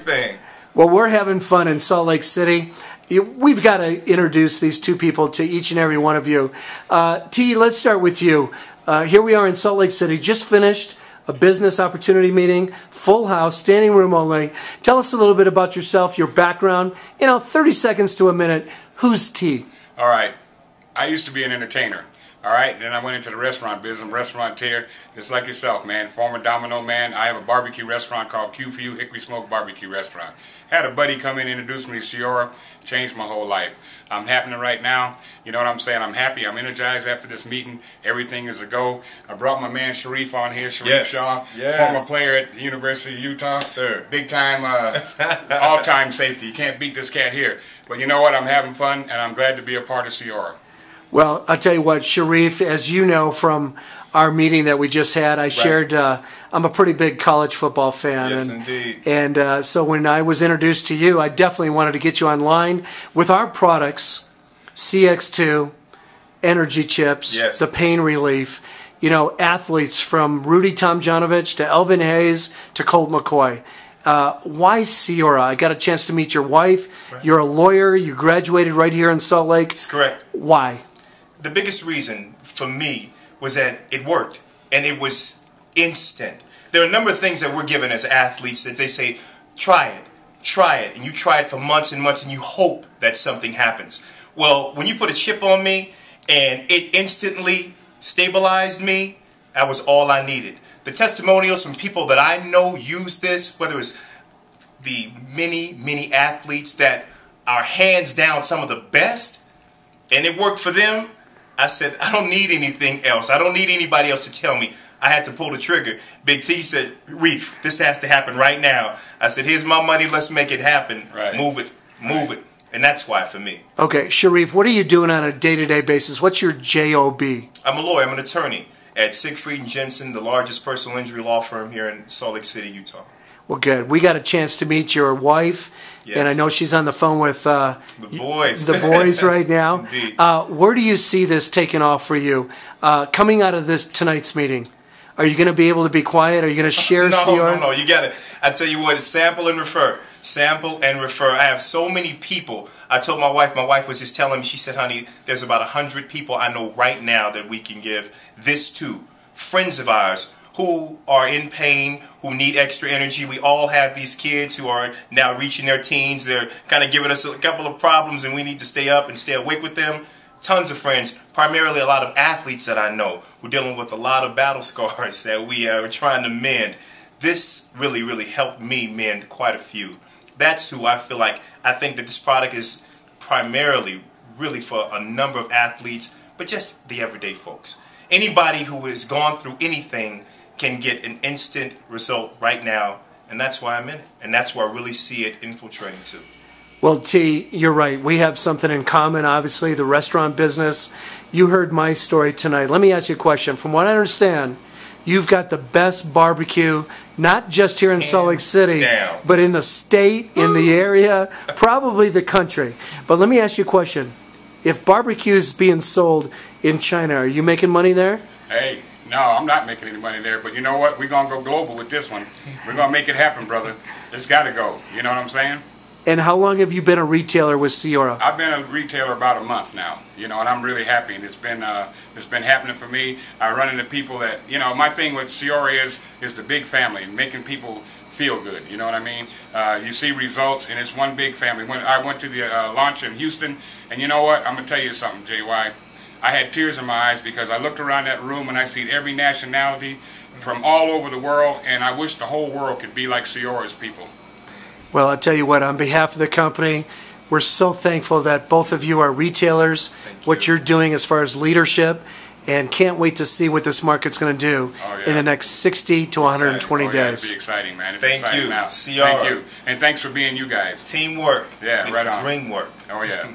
everything. Well, we're having fun in Salt Lake City. We've got to introduce these two people to each and every one of you. T, let's start with you. Here we are in Salt Lake City, just finished a business opportunity meeting, full house, standing room only. Tell us a little bit about yourself, your background, 30 seconds to a minute. Who's T? All right. I used to be an entertainer. All right, and then I went into the restaurant business, restaurateur, just like yourself, man. Former Domino man. I have a barbecue restaurant called Q for You, Hickory Smoke Barbecue Restaurant. Had a buddy come in and introduce me to Ciora, changed my whole life. I'm happening right now. You know what I'm saying? I'm happy. I'm energized after this meeting. Everything is a go. I brought my man Sharif on here, Sharif Shaw, former player at the University of Utah. Sir. Big time, all-time safety. You can't beat this cat here. But you know what? I'm having fun, and I'm glad to be a part of Ciora. Well, I'll tell you what, Sharif, as you know from our meeting that we just had, I shared, I'm a pretty big college football fan. Yes, indeed. And so when I was introduced to you, I definitely wanted to get you online with our products, CX2, Energy Chips, the pain relief, athletes from Rudy Tomjanovich to Elvin Hayes to Colt McCoy. Why Ciora? I got a chance to meet your wife. Right. You're a lawyer. You graduated right here in Salt Lake. That's correct. Why? The biggest reason for me was that it worked, and it was instant. There are a number of things that we're given as athletes that they say, try it, and you try it for months and months, and you hope that something happens. Well, when you put a chip on me, and it instantly stabilized me, that was all I needed. The testimonials from people that I know use this, whether it's the many athletes that are hands down some of the best, and it worked for them, I said, I don't need anything else. I don't need anybody else to tell me. I had to pull the trigger. Big T said, Reef, this has to happen right now. I said, here's my money. Let's make it happen. Right. Move it. And that's why for me. Okay, Sharif, what are you doing on a day-to-day basis? What's your JOB? I'm a lawyer. I'm an attorney at Siegfried & Jensen, the largest personal injury law firm here in Salt Lake City, Utah. Well, good. We got a chance to meet your wife, and I know she's on the phone with the boys. The boys right now. Indeed. Where do you see this taking off for you? Coming out of tonight's meeting, are you going to be able to be quiet? Are you going to share Ciora? No. You got it. I tell you what, it's sample and refer. Sample and refer. I have so many people. I told my wife was just telling me, she said, honey, there's about 100 people I know right now that we can give this to. Friends of ours who are in pain, who need extra energy. We all have these kids who are now reaching their teens. They're kind of giving us a couple of problems, and we need to stay up and stay awake with them. Tons of friends, primarily a lot of athletes that I know who are dealing with a lot of battle scars that we are trying to mend. This really helped me mend quite a few. That's who I think that this product is primarily really for a number of athletes, but just the everyday folks. Anybody who has gone through anything can get an instant result right now, and that's why I'm in it. And that's where I really see it infiltrating too. Well, T, you're right. We have something in common, obviously, the restaurant business. You heard my story tonight. Let me ask you a question. From what I understand, you've got the best barbecue, not just here in Salt Lake City, but in the state, in the area, probably the country. But let me ask you a question. If barbecue is being sold in China, are you making money there? Hey, no, I'm not making any money there. But you know what? We're going to go global with this one. We're going to make it happen, brother. It's got to go. You know what I'm saying? And how long have you been a retailer with Ciora? I've been a retailer about a month now, and I'm really happy, and it's been happening for me. I run into people that, my thing with Ciora is the big family, making people feel good, you know what I mean? You see results, and it's one big family. When I went to the launch in Houston, and you know what? I'm going to tell you something, JY. I had tears in my eyes because I looked around that room and I see every nationality from all over the world, and I wish the whole world could be like Ciora's people. Well, I'll tell you what, on behalf of the company, we're so thankful that both of you are retailers, what you're doing as far as leadership, and can't wait to see what this market's going to do in the next 60 to 120 days. It'll be exciting, man. It's Thank exciting you, now. Ciora. Thank you. And thanks for being you guys. Teamwork. Yeah, makes right on. the dream work. Oh, yeah.